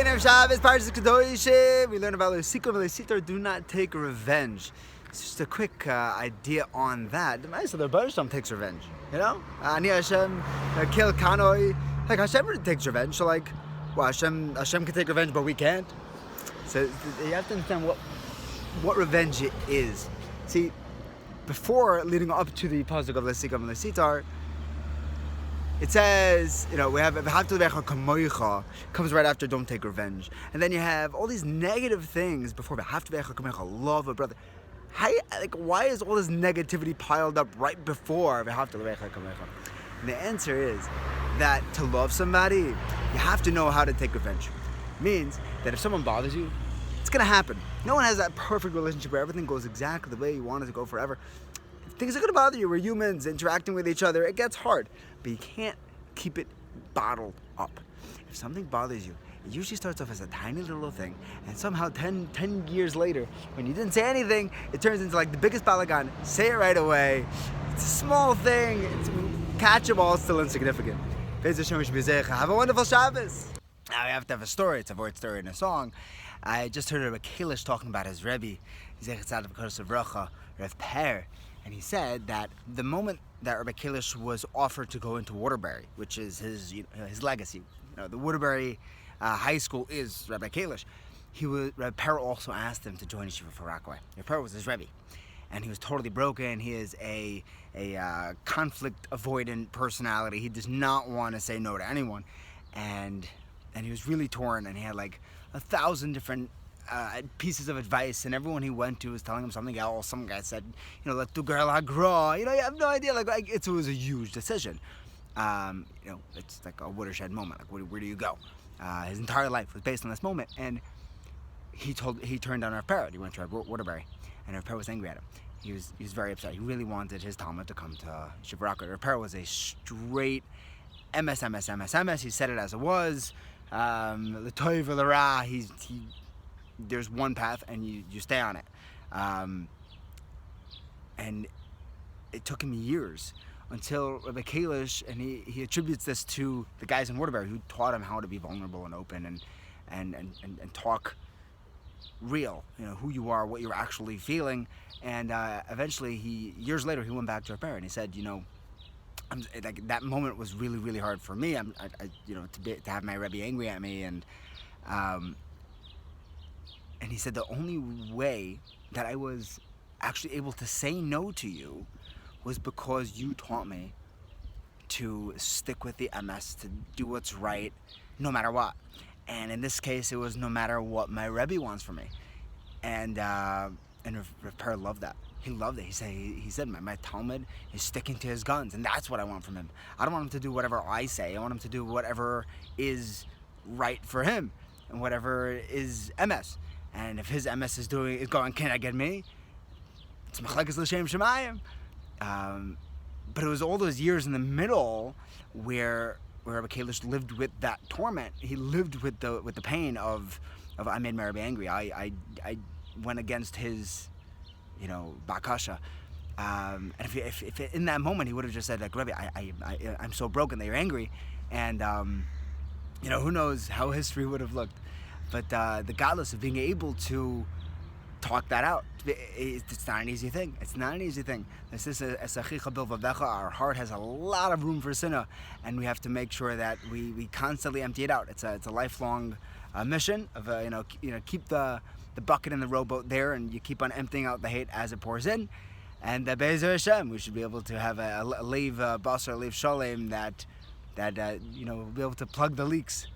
Erev Shabbos, Parshas Kedoshim. We learn about Vayikra and Vayikra. Do not take revenge. It's just a quick idea on that. The Ma'aser the Parshas takes revenge. You know, Ani Hashem kill Kanoi. Like Hashem takes revenge. So like, well, Hashem can take revenge, but we can't. So you have to understand what revenge is. See, before leading up to the pasuk of Vayikra and Vayikra, it says, you know, we have comes right after don't take revenge. And then you have all these negative things before love a brother. Why is all this negativity piled up right before? And the answer is that to love somebody, you have to know how to take revenge. It means that if someone bothers you, it's going to happen. No one has that perfect relationship where everything goes exactly the way you want it to go forever. Things are going to bother you. We're humans interacting with each other. It gets hard. But you can't keep it bottled up. If something bothers you, it usually starts off as a tiny little thing. And somehow 10 years later, when you didn't say anything, it turns into like the biggest balagan. Say it right away. It's a small thing. It's catchable, still insignificant. Have a wonderful Shabbos. Now we have to have a story. It's a Vort story in a song. I just heard a Kilish talking about his Rebbe, Rev Per. And he said that the moment that Rabbi Kilish was offered to go into Waterbury, which is his legacy, the Waterbury High School is Rabbi Kalish. Rabbi Per also asked him to join Yeshiva for Rockaway. Rabbi Per was his Rebbe, and he was totally broken. He is a conflict avoidant personality. He does not want to say no to anyone, and he was really torn. And he had like 1,000 different pieces of advice, and everyone he went to was telling him something else. Some guy said, let the girl grow. You have no idea. It was a huge decision. It's like a watershed moment. Like, where do you go? His entire life was based on this moment, and he turned down Rav Per. He went to Waterbury, and Rav Per was angry at him. He was very upset. He really wanted his Talmud to come to Yeshiva Rockaway. Rav Per was a straight MS. He said it as it was. L'tov l'ra. There's one path, and you stay on it. And it took him years until Rabbi Kalish, and he attributes this to the guys in Waterbury who taught him how to be vulnerable and open and talk real, who you are, what you're actually feeling. And eventually, years later, he went back to Rabbi Per and he said, that moment was really, really hard for me. To have my Rebbe angry at me, and he said the only way that I was actually able to say no to you was because you taught me to stick with the MS, to do what's right, no matter what. And in this case, it was no matter what my Rebbe wants from me. And Rav Per loved that. He loved it. He said, my Talmud is sticking to his guns, and that's what I want from him. I don't want him to do whatever I say. I want him to do whatever is right for him, and whatever is MS. And if his MS is going, can I get me? It's Machlekes L'Shem Shemayim. But it was all those years in the middle where Rabbi Kalish lived with that torment. He lived with the pain of I made my Rebbe angry. I went against his, bakasha. And if in that moment he would have just said, like, Rebbe, I'm so broken that you're angry, and who knows how history would have looked. But the godless of being able to talk that out, it's not an easy thing. It's not an easy thing. Our heart has a lot of room for sinna, and we have to make sure that we constantly empty it out. It's a lifelong mission of keep the bucket in the rowboat there, and you keep on emptying out the hate as it pours in. And Be'ezer Hashem, we should be able to have a leiv basar, a leiv shalem that will be able to plug the leaks.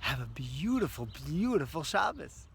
Have a beautiful, beautiful Shabbos.